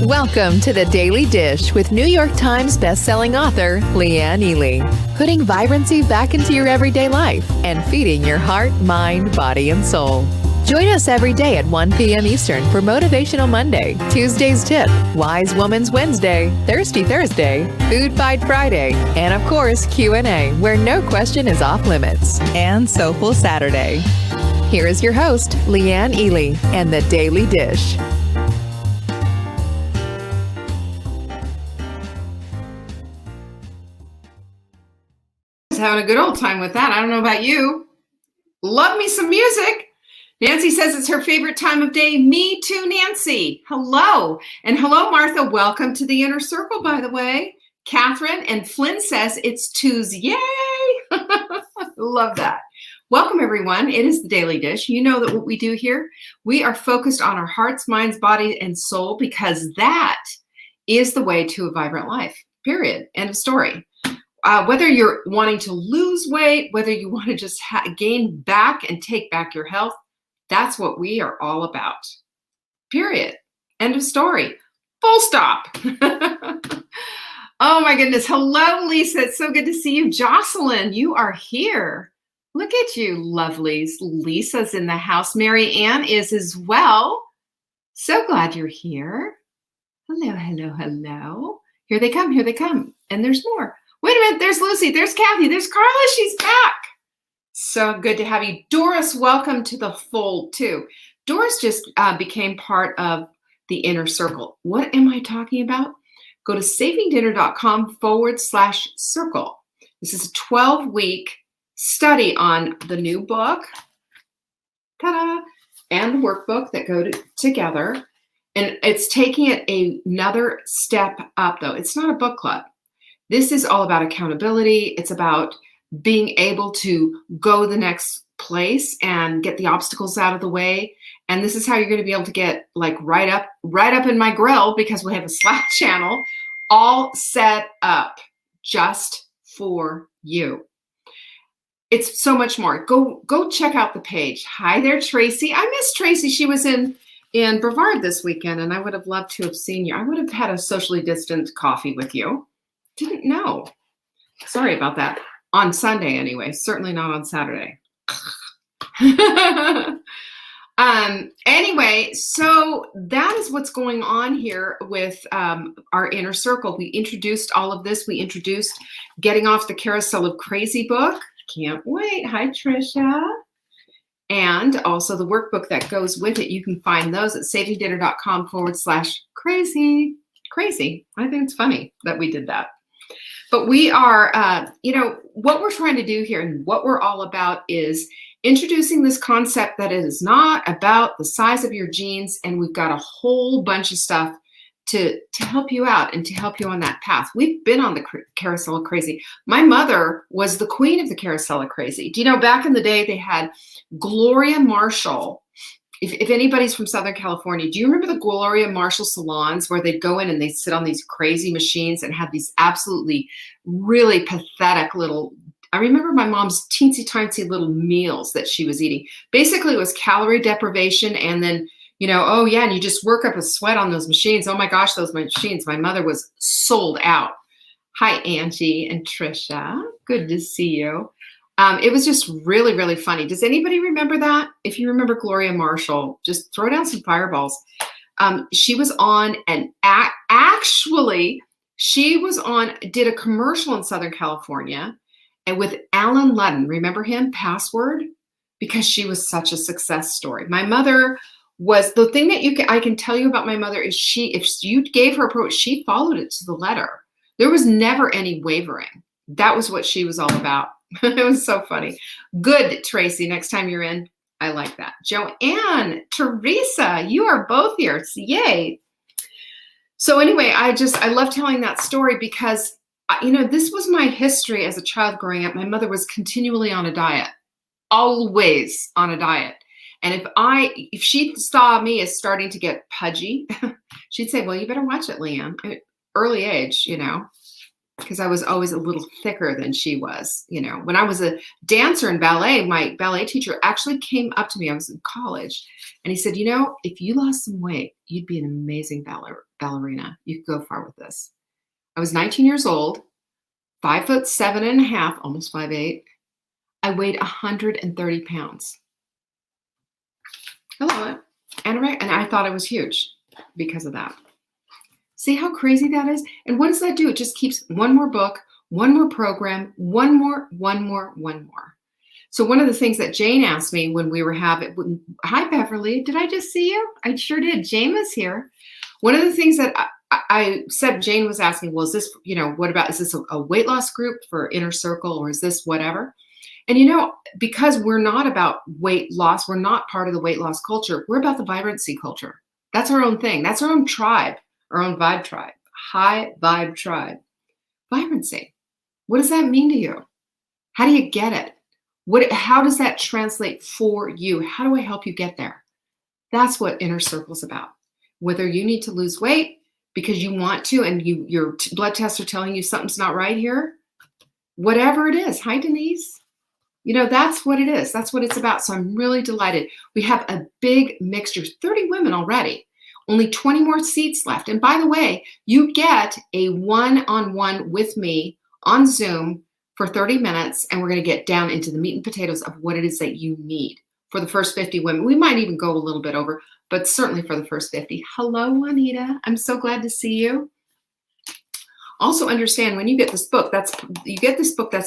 Welcome to The Daily Dish with New York Times bestselling author Leanne Ely. Putting vibrancy back into your everyday life and feeding your heart, mind, body, and soul. Join us every day at 1 p.m. Eastern for Motivational Monday, Tuesday's Tip, Wise Woman's Wednesday, Thirsty Thursday, Food Fight Friday, and of course Q&A, where no question is off limits, and Soulful Saturday. Here is your host, Leanne Ely, and The Daily Dish. Having a good old time with that. I don't know about you. Love me some music. Nancy says it's her favorite time of day. Me too, Nancy. Hello. And hello, Martha. Welcome to the Inner Circle, by the way. Catherine and Flynn says it's Tuesday. Yay. Love that. Welcome, everyone. It is the Daily Dish. You know that what we do here, we are focused on our hearts, minds, body, and soul because that is the way to a vibrant life, period. End of story. Whether you're wanting to lose weight, whether you want to just gain back and take back your health, that's what we are all about. Period. End of story. Full stop. Oh my goodness. Hello, Lisa. It's so good to see you. Jocelyn, you are here. Look at you, lovelies. Lisa's in the house. Mary Ann is as well. So glad you're here. Hello, hello, hello. Here they come. Here they come. And there's more. Wait a minute, there's Lucy, there's Kathy, there's Carla, she's back. So good to have you. Doris, welcome to the fold too. Doris just became part of the Inner Circle. What am I talking about? Go to savingdinner.com/circle. This is a 12-week study on the new book, ta-da, and the workbook that go together. And it's taking it another step up though. It's not a book club. This is all about accountability. It's about being able to go the next place and get the obstacles out of the way. And this is how you're going to be able to get like right up in my grill because we have a Slack channel all set up just for you. It's so much more. Go check out the page. Hi there, Tracy. I miss Tracy. She was in Brevard this weekend, and I would have loved to have seen you. I would have had a socially distant coffee with you. Didn't know. Sorry about that. On Sunday anyway, certainly not on Saturday. Anyway, so that is what's going on here with our Inner Circle. We introduced all of this. We introduced Getting Off the Carousel of Crazy book. Can't wait. Hi, Trisha. And also the workbook that goes with it. You can find those at savingdinner.com/crazy. Crazy. I think it's funny that we did that. But we are, what we're trying to do here and what we're all about is introducing this concept that it is not about the size of your jeans. And we've got a whole bunch of stuff to help you out and to help you on that path. We've been on the carousel of crazy. My mother was the queen of the carousel of crazy. Do you know, back in the day, they had Gloria Marshall. If anybody's from Southern California, do you remember the Gloria Marshall salons where they'd go in and they'd sit on these crazy machines and have these absolutely really pathetic little, I remember my mom's teensy tiny little meals that she was eating. Basically it was calorie deprivation and then, oh yeah, and you just work up a sweat on those machines. Oh my gosh, those machines. My mother was sold out. Hi, Angie and Trisha. Good to see you. It was just really, really funny. Does anybody remember that? If you remember Gloria Marshall, just throw down some fireballs. She was on did a commercial in Southern California and with Alan Ludden. Remember him? Password? Because she was such a success story. My mother was, the thing that I can tell you about my mother is if you gave her approach, she followed it to the letter. There was never any wavering. That was what she was all about. It was so funny. Good, Tracy. Next time you're in, I like that. Joanne, Teresa, you are both here. So yay. So anyway, I love telling that story because, this was my history as a child growing up. My mother was continually on a diet, always on a diet. And if she saw me as starting to get pudgy, she'd say, well, you better watch it, Leanne. Early age, because I was always a little thicker than she was. When I was a dancer in ballet, my ballet teacher actually came up to me. I was in college and he said, if you lost some weight, you'd be an amazing ballerina. You could go far with this. I was 19 years old, 5'7.5", almost 5'8". I weighed 130 pounds. Hello, and I thought I was huge because of that. See how crazy that is? And what does that do? It just keeps one more book, one more program, one more. So one of the things that Jane asked me when we were hi Beverly, did I just see you? I sure did. Jane was here. One of the things that I said Jane was asking, well, is this, what about, is this a weight loss group for Inner Circle, or is this whatever? And because we're not about weight loss, we're not part of the weight loss culture. We're about the vibrancy culture. That's our own thing. That's our own tribe, our own vibe tribe, high vibe tribe. Vibrancy. What does that mean to you? How do you get it? How does that translate for you? How do I help you get there? That's what Inner Circle's about. Whether you need to lose weight because you want to, and your blood tests are telling you something's not right here, whatever it is. Hi, Denise. That's what it is. That's what it's about. So I'm really delighted. We have a big mixture, 30 women already, only 20 more seats left. And by the way, you get a one-on-one with me on Zoom for 30 minutes, and we're going to get down into the meat and potatoes of what it is that you need for the first 50 women. We might even go a little bit over, but certainly for the first 50. Hello, Juanita. I'm so glad to see you. Also understand, when you get this book, that's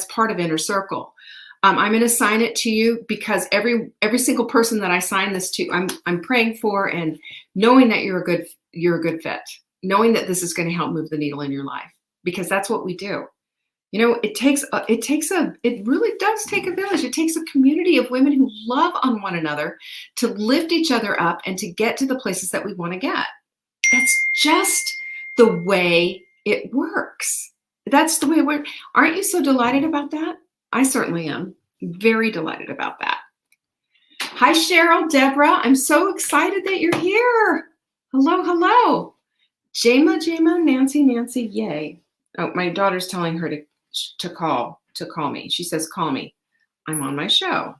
part of Inner Circle. I'm going to sign it to you because every single person that I sign this to, I'm praying for, and knowing that you're a good fit, knowing that this is going to help move the needle in your life, because that's what we do. It really does take a village. It takes a community of women who love on one another to lift each other up and to get to the places that we want to get. That's just the way it works. That's the way it works. Aren't you so delighted about that? I certainly am. Very delighted about that. Hi, Cheryl, Deborah. I'm so excited that you're here. Hello. Jama, Nancy, yay. Oh, my daughter's telling her to call me. She says, call me. I'm on my show.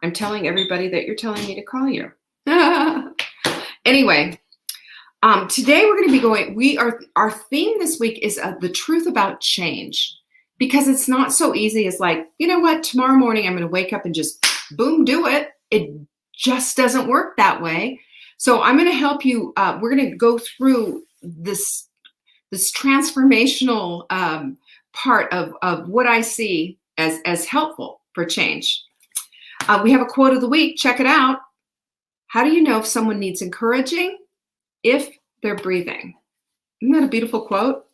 I'm telling everybody that you're telling me to call you. Anyway, today we're going to be our theme this week is the truth about change. Because it's not so easy as like, you know what, tomorrow morning I'm going to wake up and just boom, do it. It just doesn't work that way. So I'm going to help you. We're going to go through this transformational part of what I see as helpful for change. We have a quote of the week. Check it out. How do you know if someone needs encouraging? If they're breathing. Isn't that a beautiful quote?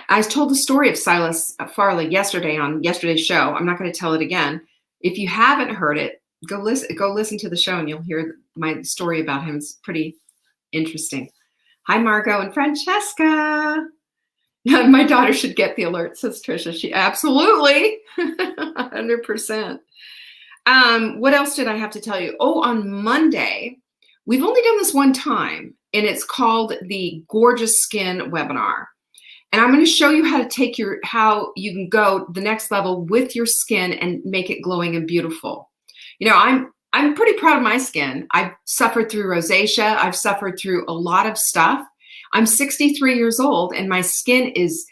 I told the story of Silas Farley yesterday on yesterday's show. I'm not going to tell it again. If you haven't heard it, go listen to the show and you'll hear my story about him. It's pretty interesting. Hi, Margot and Francesca. My daughter should get the alert, says Trisha. She absolutely, 100%. What else did I have to tell you? Oh, on Monday, we've only done this one time, and it's called the Gorgeous Skin webinar. And I'm going to show you how you can go the next level with your skin and make it glowing and beautiful. I'm pretty proud of my skin. I've suffered through rosacea. I've suffered through a lot of stuff. I'm 63 years old and my skin is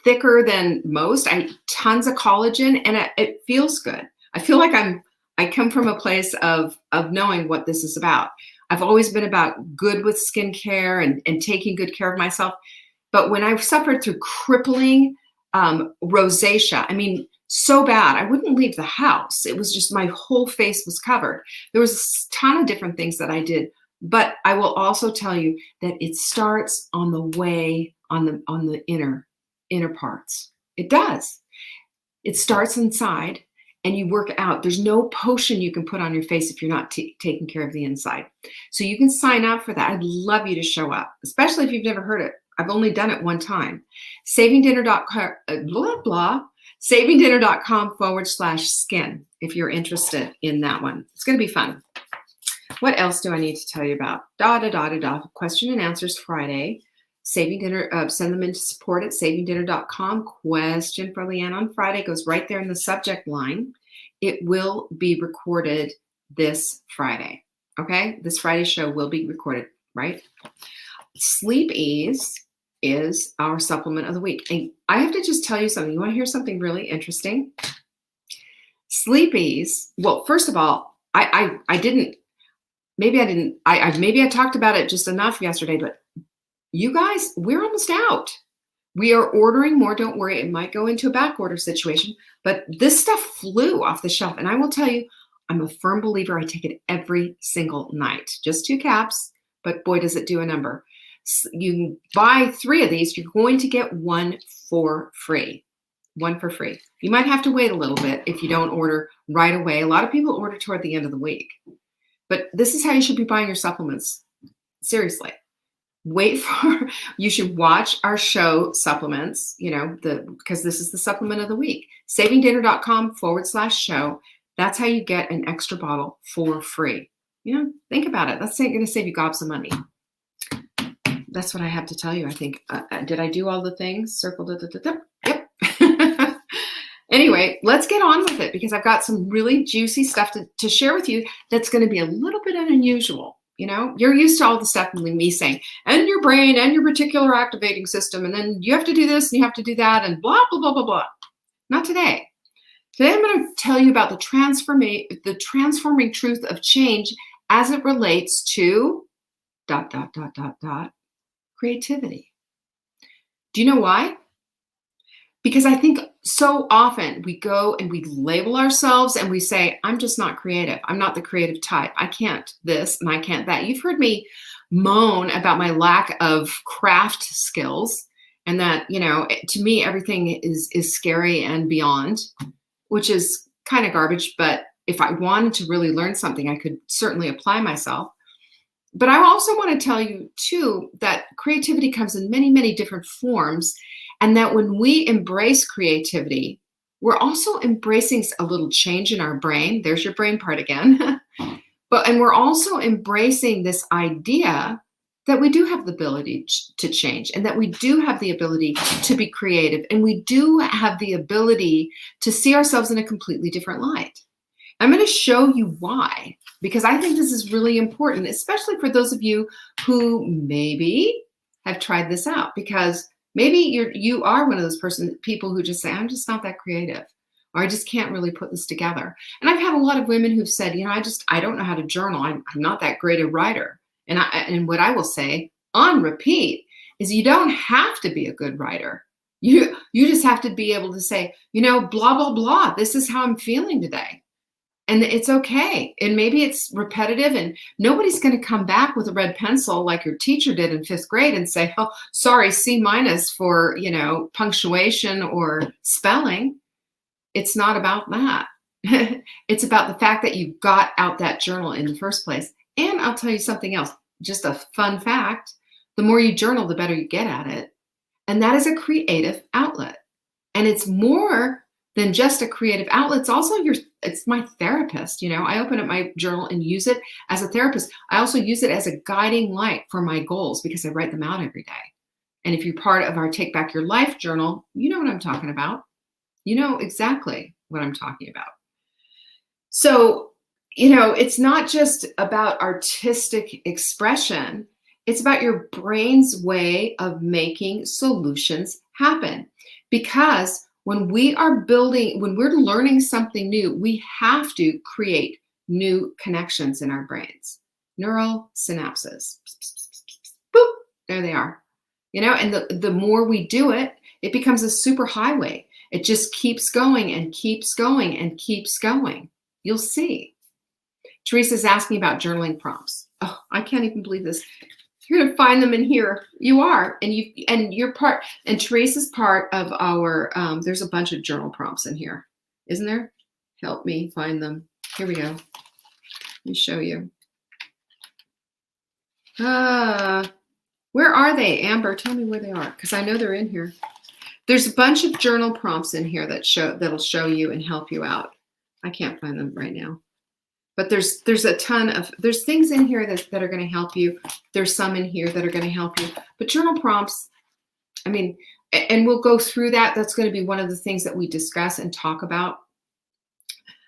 thicker than most. Tons of collagen, and it feels good. I feel like I come from a place of knowing what this is about. I've always been about good with skincare and taking good care of myself. But when I've suffered through crippling rosacea, so bad, I wouldn't leave the house. It was just my whole face was covered. There was a ton of different things that I did. But I will also tell you that it starts on the inner parts. It does. It starts inside. And you work out. There's no potion you can put on your face if you're not taking care of the inside. So you can sign up for that. I'd love you to show up, especially if you've never heard it. I've only done it one time. savingdinner.com/skin if you're interested in that one. It's going to be fun. What else do I need to tell you about? Question and answers Friday. Saving Dinner, send them into support at savingdinner.com. Question for Leanne on Friday goes right there in the subject line. It will be recorded this Friday. Okay? This Friday show will be recorded. right? Sleep Ease is our supplement of the week. And I have to just tell you something. You want to hear something really interesting? Sleep Ease. Well, first of all, I didn't. Maybe I didn't. Maybe I talked about it just enough yesterday. But you guys, we're almost out. We are ordering more. Don't worry. It might go into a back order situation. But this stuff flew off the shelf, and I will tell you, I'm a firm believer. I take it every single night. Just 2 caps, but boy, does it do a number. You buy 3 of these, you're going to get 1 for free. 1 for free. You might have to wait a little bit if you don't order right away. A lot of people order toward the end of the week. But this is how you should be buying your supplements. Seriously. You should watch our show supplements, because this is the supplement of the week. savingdinner.com/show. That's how you get an extra bottle for free. Think about it. That's going to save you gobs of money. That's what I have to tell you. I think, did I do all the things? Circle. Yep. Anyway, let's get on with it because I've got some really juicy stuff to share with you that's going to be a little bit unusual. You're used to all the stuff me saying, and your brain and your reticular activating system, and then you have to do this and you have to do that and blah, blah, blah, blah, blah. Not today. Today I'm going to tell you about the transforming truth of change as it relates to ... creativity. Do you know why? Because I think so often we go and we label ourselves and we say, I'm just not creative. I'm not the creative type. I can't this and I can't that. You've heard me moan about my lack of craft skills and that, to me, everything is scary and beyond, which is kind of garbage. But if I wanted to really learn something, I could certainly apply myself. But I also want to tell you, too, that creativity comes in many, many different forms. And that when we embrace creativity, we're also embracing a little change in our brain. There's your brain part again. And we're also embracing this idea that we do have the ability to change and that we do have the ability to be creative and we do have the ability to see ourselves in a completely different light. I'm going to show you why, because I think this is really important, especially for those of you who maybe have tried this out, because maybe you are one of those people who just say, I'm just not that creative, or I just can't really put this together. And I've had a lot of women who've said, I don't know how to journal. I'm not that great a writer. And what I will say on repeat is you don't have to be a good writer. You just have to be able to say, blah, blah, blah. This is how I'm feeling today. And it's okay. And maybe it's repetitive and nobody's going to come back with a red pencil like your teacher did in 5th grade and say, oh, sorry, C- for, punctuation or spelling. It's not about that. It's about the fact that you got out that journal in the first place. And I'll tell you something else, just a fun fact. The more you journal, the better you get at it. And that is a creative outlet. And it's more than just a creative outlet. It's also it's my therapist. I open up my journal and use it as a therapist. I also use it as a guiding light for my goals because I write them out every day. And if you're part of our Take Back Your Life journal, you know what I'm talking about. You know exactly what I'm talking about. So, it's not just about artistic expression. It's about your brain's way of making solutions happen. Because when we're learning something new, we have to create new connections in our brains. Neural synapses. Boop, there they are. And the more we do it, it becomes a super highway. It just keeps going and keeps going and keeps going. You'll see. Teresa's asking about journaling prompts. Oh, I can't even believe this. You're going to find them in here. You are. And you're part, and Teresa's part of our, there's a bunch of journal prompts in here. Isn't there? Help me find them. Here we go. Let me show you. Where are they? Amber, tell me where they are, because I know they're in here. There's a bunch of journal prompts in here that'll show you and help you out. I can't find them right now. But there's a ton of, there's things in here that are going to help you. There's some in here that are going to help you. But journal prompts, and we'll go through that. That's going to be one of the things that we discuss and talk about.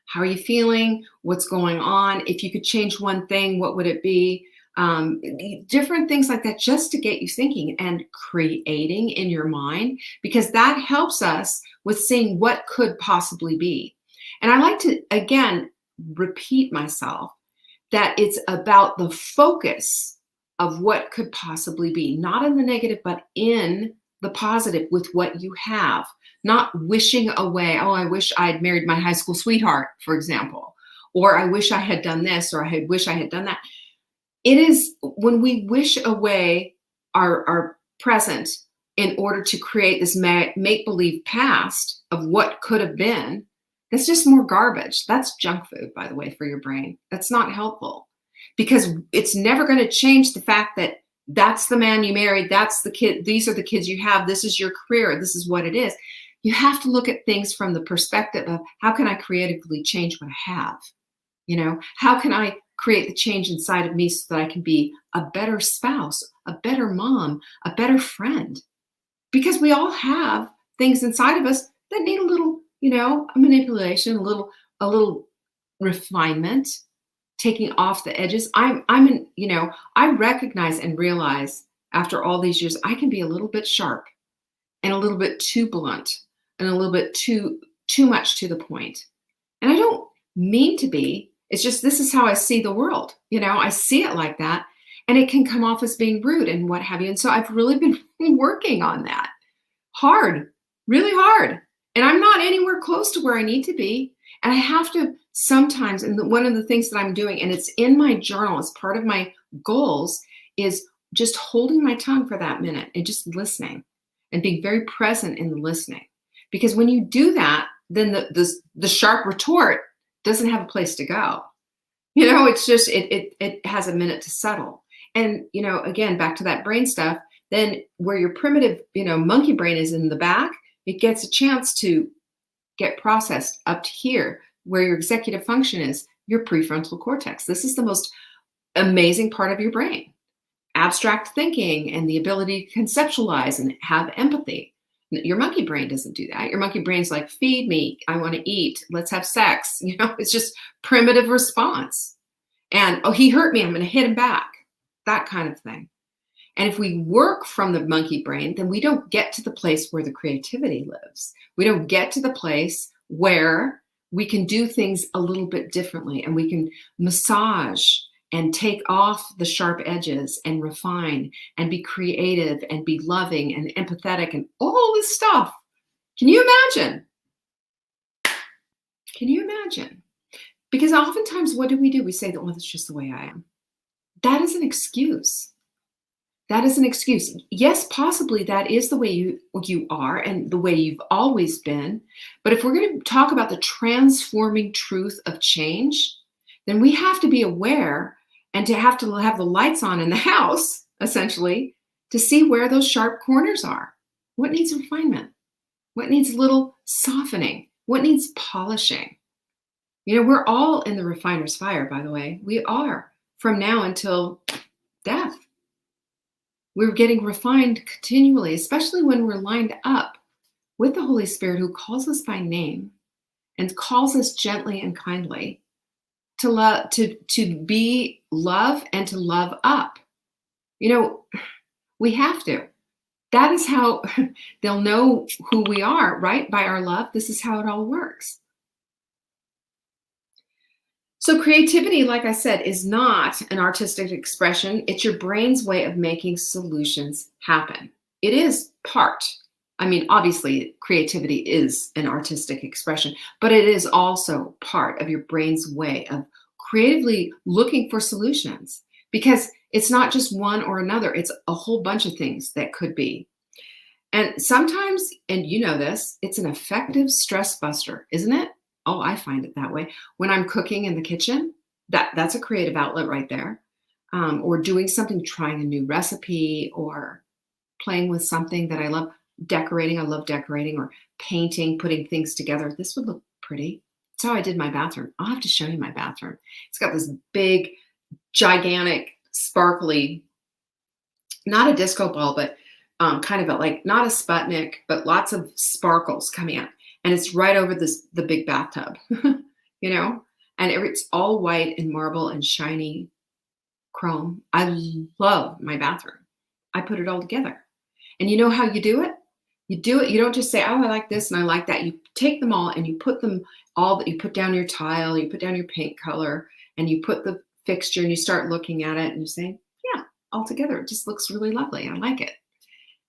How are you feeling? What's going on? If you could change one thing, what would it be? different things like that, just to get you thinking and creating in your mind, because that helps us with seeing what could possibly be. And I like to, again, repeat myself that it's about the focus of what could possibly be, not in the negative, but in the positive with what you have, not wishing away, oh, I wish I'd married my high school sweetheart, for example, or I wish I had done this, or I wish I had done that. It is when we wish away our present in order to create this make-believe past of what could have been, that's just more garbage. That's junk food, by the way, for your brain. That's not helpful, because it's never going to change the fact that that's the man you married, that's the kid, these are the kids you have, this is your career, this is what it is. You have to look at things from the perspective of, how can I creatively change what I have? How can I create the change inside of me so that I can be a better spouse, a better mom, a better friend? Because we all have things inside of us that need a little, a manipulation, a little refinement, taking off the edges. I recognize and realize after all these years, I can be a little bit sharp and a little bit too blunt and a little bit too much to the point. And I don't mean to be. It's just, this is how I see the world. I see it like that, and it can come off as being rude and what have you. And so I've really been working on that hard, really hard. And I'm not anywhere close to where I need to be. And I have to sometimes, and one of the things that I'm doing, and it's in my journal as part of my goals, is just holding my tongue for that minute and just listening and being very present in the listening. Because when you do that, then the sharp retort doesn't have a place to go. It's just, it has a minute to settle. And, again, back to that brain stuff, then where your primitive, monkey brain is in the back, it gets a chance to get processed up to here, where your executive function is, your prefrontal cortex. This is the most amazing part of your brain. Abstract thinking and the ability to conceptualize and have empathy. Your monkey brain doesn't do that. Your monkey brain's like, feed me, I want to eat, let's have sex. It's just primitive response. And, oh, he hurt me, I'm going to hit him back. That kind of thing. And if we work from the monkey brain, then we don't get to the place where the creativity lives. We don't get to the place where we can do things a little bit differently, and we can massage and take off the sharp edges and refine and be creative and be loving and empathetic and all this stuff. Can you imagine? Can you imagine? Because oftentimes, what do? We say that, well, that's just the way I am. That is an excuse. That is an excuse. Yes, possibly that is the way you are and the way you've always been. But if we're going to talk about the transforming truth of change, then we have to be aware and to have the lights on in the house, essentially, to see where those sharp corners are. What needs refinement? What needs a little softening? What needs polishing? We're all in the refiner's fire, by the way. We are, from now until death. We're getting refined continually, especially when we're lined up with the Holy Spirit, who calls us by name and calls us gently and kindly to love, to be love and to love up. We have to. That is how they'll know who we are, right? By our love. This is how it all works. So creativity, like I said, is not an artistic expression. It's your brain's way of making solutions happen. It is part. Obviously, creativity is an artistic expression, but it is also part of your brain's way of creatively looking for solutions, because it's not just one or another. It's a whole bunch of things that could be. And sometimes, and you know this, it's an effective stress buster, isn't it? Oh, I find it that way. When I'm cooking in the kitchen, that's a creative outlet right there. Or doing something, trying a new recipe, or playing with something that I love. Decorating, I love decorating, or painting, putting things together. This would look pretty. That's how I did my bathroom. I'll have to show you my bathroom. It's got this big, gigantic, sparkly, not a disco ball, but kind of like, not a Sputnik, but lots of sparkles coming out. And it's right over the big bathtub, and it's all white and marble and shiny chrome. I love my bathroom. I put it all together. And you know how you do it? You do it. You don't just say, oh, I like this and I like that. You take them all and you put them all, you put down your tile, you put down your paint color, and you put the fixture and you start looking at it and you say, yeah, all together. It just looks really lovely. I like it.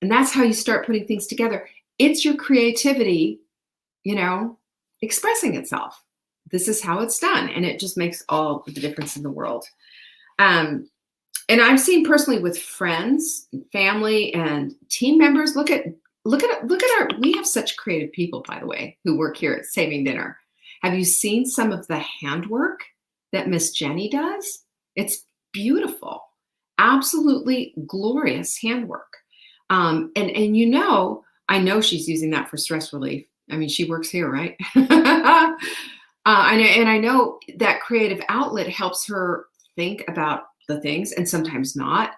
And that's how you start putting things together. It's your creativity, expressing itself. This is how it's done. And it just makes all the difference in the world. And I've seen personally with friends, family, and team members, look at we have such creative people, by the way, who work here at Saving Dinner. Have you seen some of the handwork that Miss Jenny does? It's beautiful, absolutely glorious handwork. And I know she's using that for stress relief. I mean, she works here, right? I know that creative outlet helps her think about the things, and sometimes not.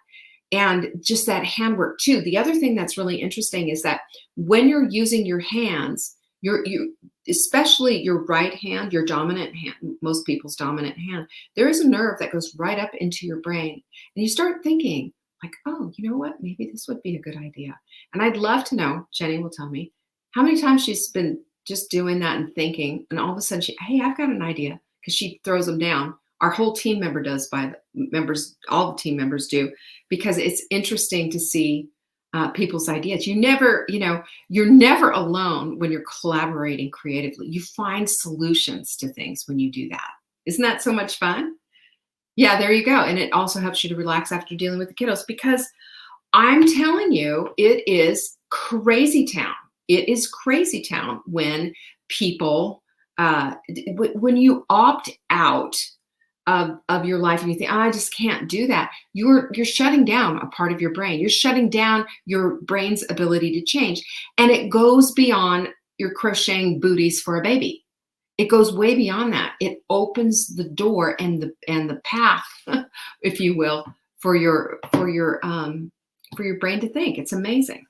And just that handwork too. The other thing that's really interesting is that when you're using your hands, you especially your right hand, your dominant hand, most people's dominant hand, there is a nerve that goes right up into your brain. And you start thinking like, oh, you know what? Maybe this would be a good idea. And I'd love to know, Jenny will tell me, how many times she's been just doing that and thinking, and all of a sudden hey, I've got an idea, because she throws them down. Our whole team member does, all the team members do, because it's interesting to see people's ideas. You're never alone when you're collaborating creatively. You find solutions to things when you do that. Isn't that so much fun? Yeah, there you go. And it also helps you to relax after dealing with the kiddos, because I'm telling you, it is crazy town. It is crazy town when people, when you opt out of your life and you think, oh, I just can't do that. You're shutting down a part of your brain. You're shutting down your brain's ability to change. And it goes beyond your crocheting booties for a baby. It goes way beyond that. It opens the door and the path, if you will, for your brain to think. It's amazing.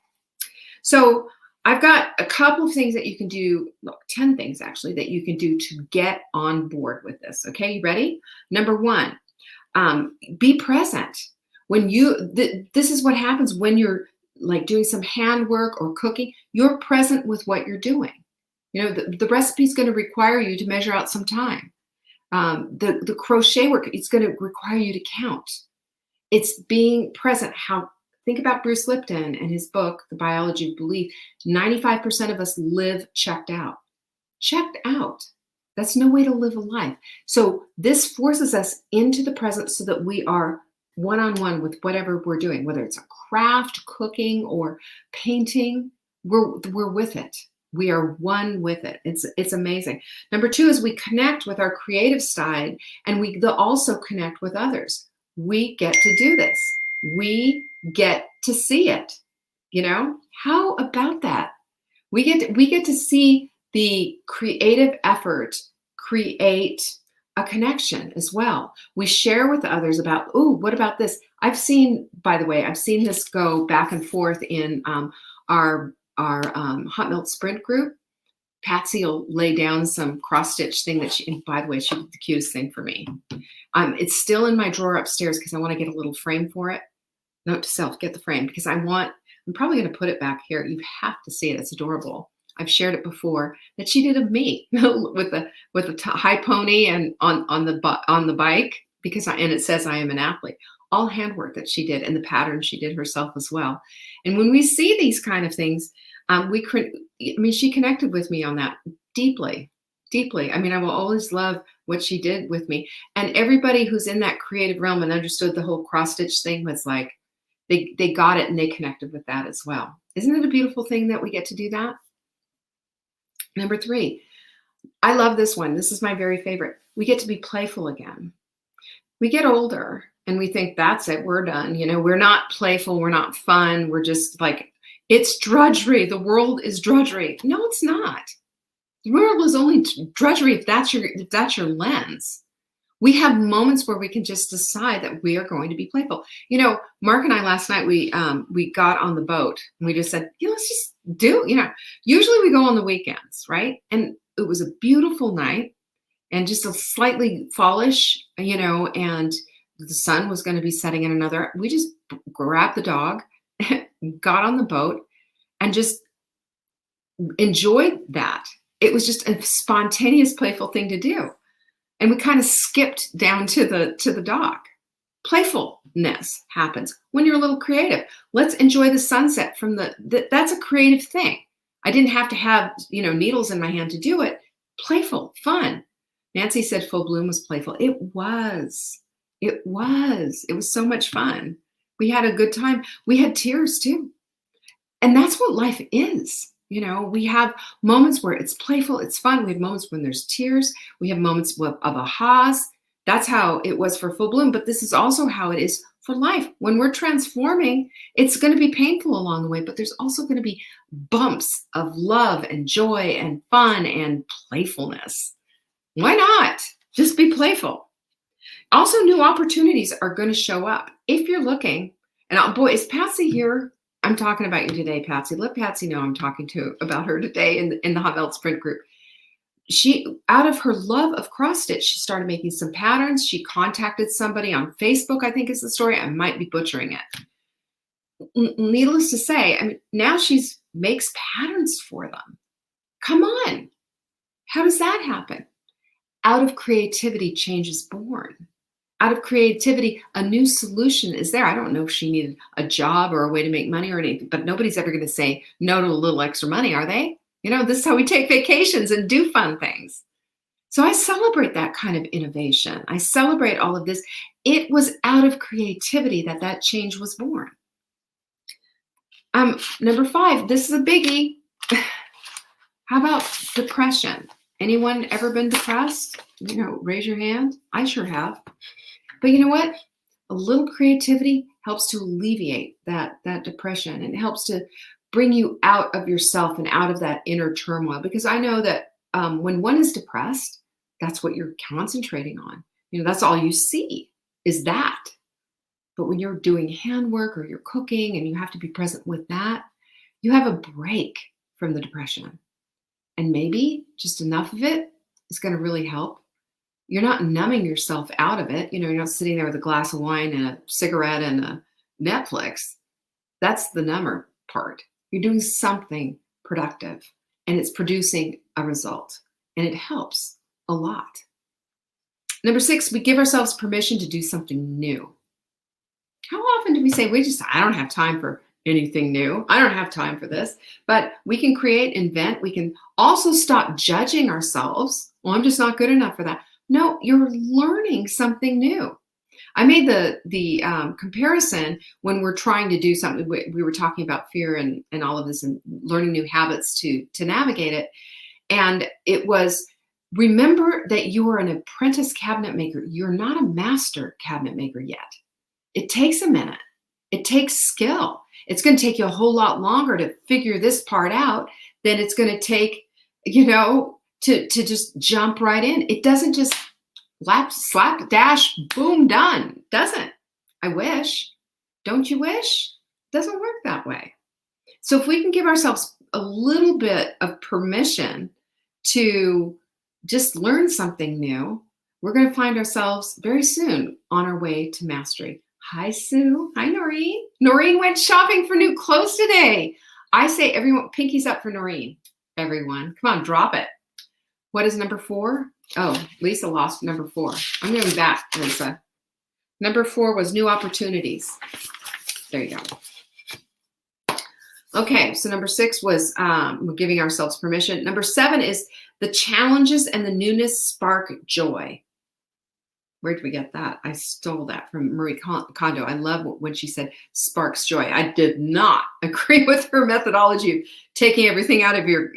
So I've got a couple of things that you can do, 10 things actually, that you can do to get on board with this. Okay, you ready? Number one, be present. This is what happens when you're like doing some handwork or cooking. You're present with what you're doing. The recipe is going to require you to measure out some time. The crochet work, it's going to require you to count. It's being present. Think about Bruce Lipton and his book, The Biology of Belief. 95% of us live checked out. Checked out. That's no way to live a life. So this forces us into the present so that we are one-on-one with whatever we're doing, whether it's a craft, cooking, or painting. We're with it. We are one with it. It's amazing. Number two is we connect with our creative side, and we also connect with others. We get to do this. We get to see it. How about that? We get to see the creative effort create a connection as well. We share with others about, oh, what about this? I've seen this go back and forth in our Hot Milk Sprint group. Patsy will lay down some cross-stitch thing and by the way, she did the cutest thing for me. It's still in my drawer upstairs because I want to get a little frame for it. Note to self, get the frame, because I'm probably going to put it back here. You have to see it. It's adorable. I've shared it before that she did of me with a high pony and on the bike, and it says I am an athlete. All handwork that she did, and the pattern she did herself as well. And when we see these kind of things, she connected with me on that deeply. I will always love what she did with me. And everybody who's in that creative realm and understood the whole cross-stitch thing was like, they got it and they connected with that as well. Isn't it a beautiful thing that we get to do that? Number three, I love this one. This is my very favorite. We get to be playful again. We get older and we think that's it. We're done. We're not playful. We're not fun. We're just like, it's drudgery. The world is drudgery. No, it's not. The world is only drudgery if that's your lens. We have moments where we can just decide that we are going to be playful. Mark and I last night, we got on the boat and we just said, let's just do, usually we go on the weekends, right? And it was a beautiful night and just a slightly fallish, and the sun was going to be setting in another. We just grabbed the dog, got on the boat, and just enjoyed that. It was just a spontaneous, playful thing to do. And we kind of skipped down to the dock. Playfulness happens when you're a little creative. Let's enjoy the sunset from that's a creative thing. I didn't have to have, needles in my hand to do it. Playful, fun. Nancy said full bloom was playful. It was. It was. It was so much fun. We had a good time. We had tears too. And that's what life is. We have moments where it's playful, it's fun. We have moments when there's tears. We have moments of ahas. That's how it was for full bloom. But this is also how it is for life. When we're transforming, it's going to be painful along the way, but there's also going to be bumps of love and joy and fun and playfulness. Why not? Just be playful. Also, new opportunities are going to show up if you're looking. And boy, is Patsy here? I'm talking about you today, Patsy. Let Patsy know I'm talking about her today in the Hot Melt Sprint group. She, out of her love of cross stitch, she started making some patterns. She contacted somebody on Facebook, I think is the story. I might be butchering it. Needless to say, now she's makes patterns for them. Come on. How does that happen? Out of creativity, change is born. Out of creativity, a new solution is there. I don't know if she needed a job or a way to make money or anything, but nobody's ever going to say no to a little extra money, are they? This is how we take vacations and do fun things. So I celebrate that kind of innovation. I celebrate all of this. It was out of creativity that change was born. Number 5, this is a biggie. How about depression? Anyone ever been depressed? Raise your hand. I sure have. But you know what? A little creativity helps to alleviate that depression, and it helps to bring you out of yourself and out of that inner turmoil. Because I know that when one is depressed, that's what you're concentrating on. That's all you see is that. But when you're doing handwork or you're cooking and you have to be present with that, you have a break from the depression. And maybe just enough of it is going to really help. You're not numbing yourself out of it. You're not sitting there with a glass of wine and a cigarette and a Netflix. That's the number part. You're doing something productive and it's producing a result, and it helps a lot. Number 6, we give ourselves permission to do something new. How often do we say, I don't have time for anything new. I don't have time for this. But we can create, invent. We can also stop judging ourselves. Well, I'm just not good enough for that. No, you're learning something new. I made the comparison when we're trying to do something. We were talking about fear and all of this and learning new habits to navigate it. And it was, remember that you are an apprentice cabinet maker. You're not a master cabinet maker yet. It takes a minute. It takes skill. It's going to take you a whole lot longer to figure this part out than it's going to take, to just jump right in. It doesn't just slap, dash, boom, done. Doesn't. I wish. Don't you wish? Doesn't work that way. So if we can give ourselves a little bit of permission to just learn something new, we're going to find ourselves very soon on our way to mastery. Hi, Sue. Hi, Noreen. Noreen went shopping for new clothes today. I say everyone, pinkies up for Noreen. Everyone. Come on, drop it. What is number 4? Oh, Lisa lost number 4. I'm going back, Lisa. Number 4 was new opportunities. There you go. Okay, so number 6 was we're giving ourselves permission. Number 7 is the challenges and the newness spark joy. Where did we get that? I stole that from Marie Kondo. I love when she said sparks joy. I did not agree with her methodology of taking everything out of your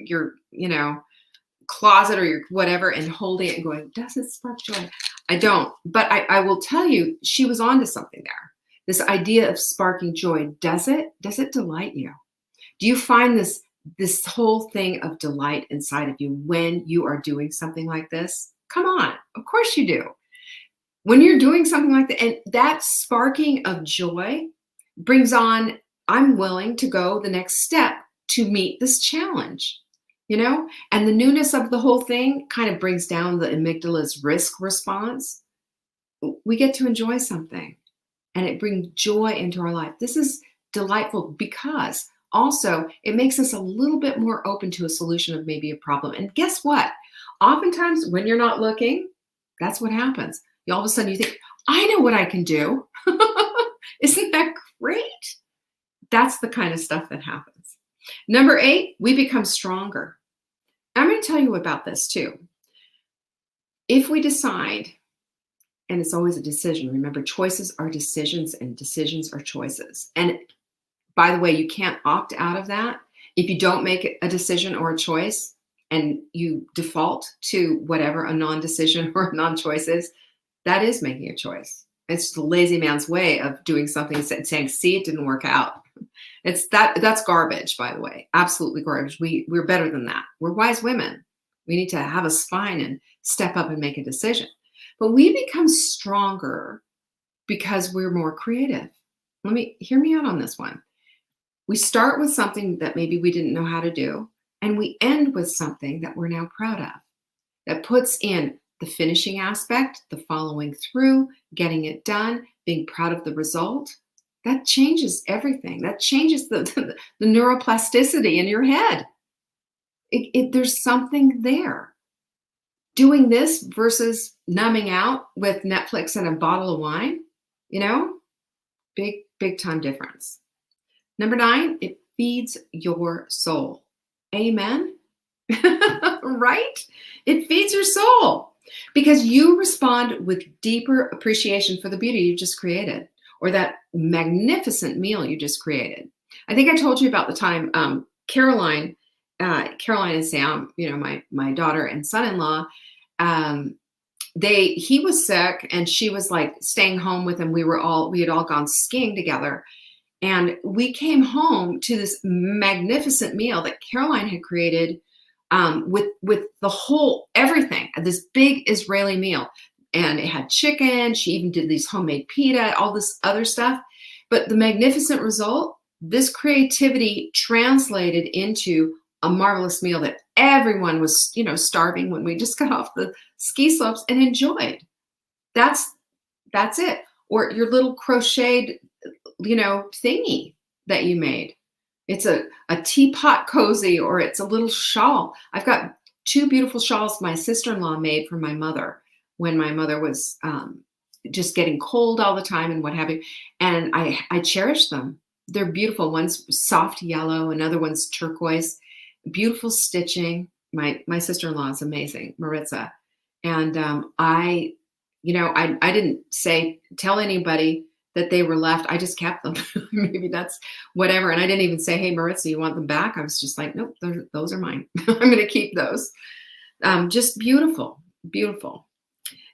closet or your whatever and holding it and going, does it spark joy? I don't. But I will tell you, she was onto something there. This idea of sparking joy, does it delight you? Do you find this whole thing of delight inside of you when you are doing something like this? Come on. Of course you do. When you're doing something like that, and that sparking of joy brings on, I'm willing to go the next step to meet this challenge, and the newness of the whole thing kind of brings down the amygdala's risk response. we get to enjoy something and it brings joy into our life. This is delightful because also it makes us a little bit more open to a solution of maybe a problem. And guess what? Oftentimes when you're not looking, that's what happens. All of a sudden you think, I know what I can do. Isn't that great? That's the kind of stuff that happens. Number 8, we become stronger. I'm going to tell you about this too. If we decide, and it's always a decision, remember, choices are decisions and decisions are choices. And by the way, you can't opt out of that. If you don't make a decision or a choice and you default to whatever a non-decision or a non-choice is, that is making a choice. It's the lazy man's way of doing something and saying, see, it didn't work out. That's garbage, by the way. Absolutely garbage. We're better than that. We're wise women. We need to have a spine and step up and make a decision. But we become stronger because we're more creative. Hear me out on this one. We start with something that maybe we didn't know how to do, and we end with something that we're now proud of, that puts in the finishing aspect, the following through, getting it done, being proud of the result. That changes everything. That changes the neuroplasticity in your head. There's something there. Doing this versus numbing out with Netflix and a bottle of wine, big time difference. Number 9, it feeds your soul. Amen? Right? It feeds your soul because you respond with deeper appreciation for the beauty you just created or that magnificent meal you just created. I think I told you about the time Caroline and Sam, my daughter and son-in-law, he was sick and she was like staying home with him. We had all gone skiing together. And we came home to this magnificent meal that Caroline had created with the whole everything, this big Israeli meal. And it had chicken. She even did these homemade pita, all this other stuff. But the magnificent result, this creativity translated into a marvelous meal that everyone was, starving when we just got off the ski slopes and enjoyed. That's it. Or your little crocheted thingy that you made. It's a teapot cozy, or it's a little shawl. I've got 2 beautiful shawls my sister-in-law made for my mother when my mother was just getting cold all the time and what have you. And I cherish them. They're beautiful. One's soft yellow, another one's turquoise. Beautiful stitching. My sister-in-law is amazing, Maritza. And I didn't tell anybody that they were left. I just kept them. Maybe that's whatever. And I didn't even say, hey, Maritza, you want them back? I was just like, nope, those are mine. I'm going to keep those. Just beautiful, beautiful.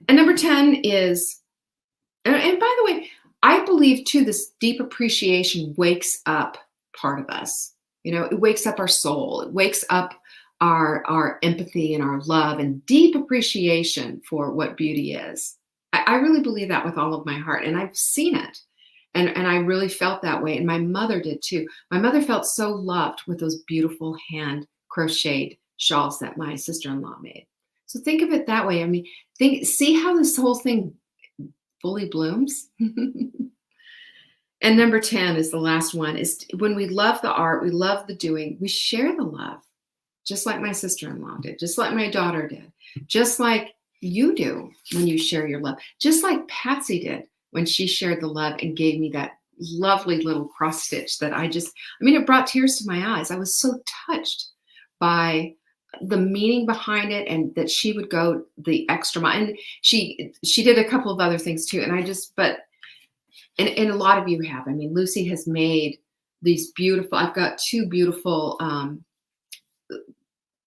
And number 10 is, and by the way, I believe too, this deep appreciation wakes up part of us. It wakes up our soul. It wakes up our empathy and our love and deep appreciation for what beauty is. I really believe that with all of my heart, and I've seen it, and I really felt that way, and my mother did too. My mother felt so loved with those beautiful hand crocheted shawls that my sister-in-law made. So think of it that way. See how this whole thing fully blooms. And number 10 is the last one, is when we love the art, we love the doing, we share the love, just like my sister-in-law did, just like my daughter did, just like you do when you share your love, just like Patsy did when she shared the love and gave me that lovely little cross stitch that it brought tears to my eyes. I was so touched by the meaning behind it and that she would go the extra mile. And she did a couple of other things too. And and a lot of you have. Lucy has made these beautiful, I've got 2 beautiful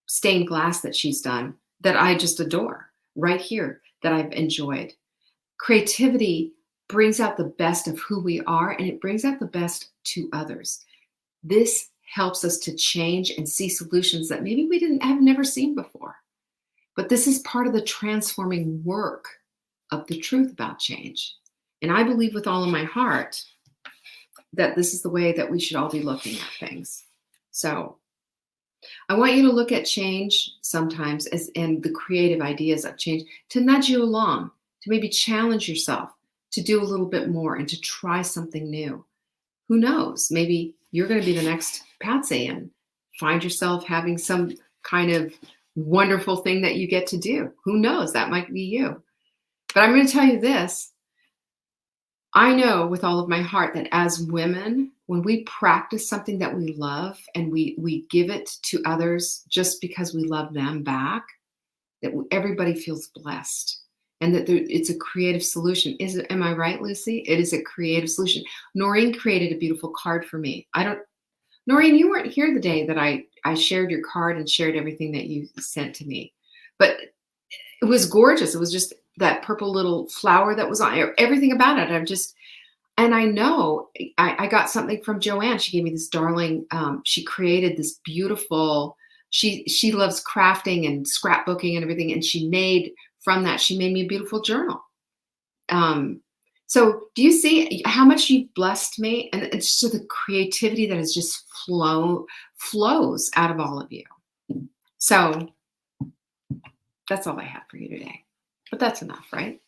stained glass that she's done that I just adore right here, that I've enjoyed. Creativity brings out the best of who we are, and it brings out the best to others. This helps us to change and see solutions that maybe we have never seen before. But this is part of the transforming work of the truth about change. And I believe with all of my heart that this is the way that we should all be looking at things. So I want you to look at change sometimes and the creative ideas of change to nudge you along, to maybe challenge yourself to do a little bit more and to try something new. Who knows? Maybe you're going to be the next Patsy and find yourself having some kind of wonderful thing that you get to do. Who knows? That might be you. But I'm going to tell you this. I know with all of my heart that as women, when we practice something that we love and we give it to others just because we love them back, that everybody feels blessed and that it's a creative solution. Am I right, Lucy? It is a creative solution. Noreen created a beautiful card for me. Noreen, you weren't here the day that I shared your card and shared everything that you sent to me, but it was gorgeous. It was just that purple little flower that was on everything about it. And I know I got something from Joanne. She gave me this darling, she created this beautiful, she loves crafting and scrapbooking and everything. And she made me a beautiful journal. So do you see how much you've blessed me? And it's just the creativity that has just flows out of all of you. So that's all I have for you today. But that's enough, right?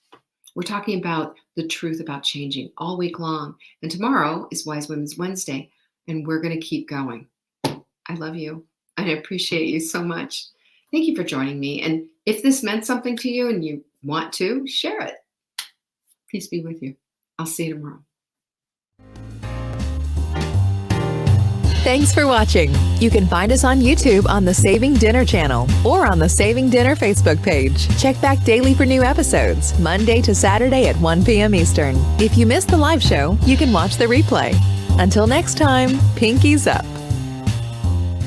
We're talking about the truth about changing all week long. And tomorrow is Wise Women's Wednesday, and we're going to keep going. I love you, and I appreciate you so much. Thank you for joining me. And if this meant something to you and you want to, share it. Peace be with you. I'll see you tomorrow. Thanks for watching. You can find us on YouTube on the Saving Dinner channel or on the Saving Dinner Facebook page. Check back daily for new episodes, Monday to Saturday at 1 p.m. Eastern. If you missed the live show, you can watch the replay. Until next time, pinkies up.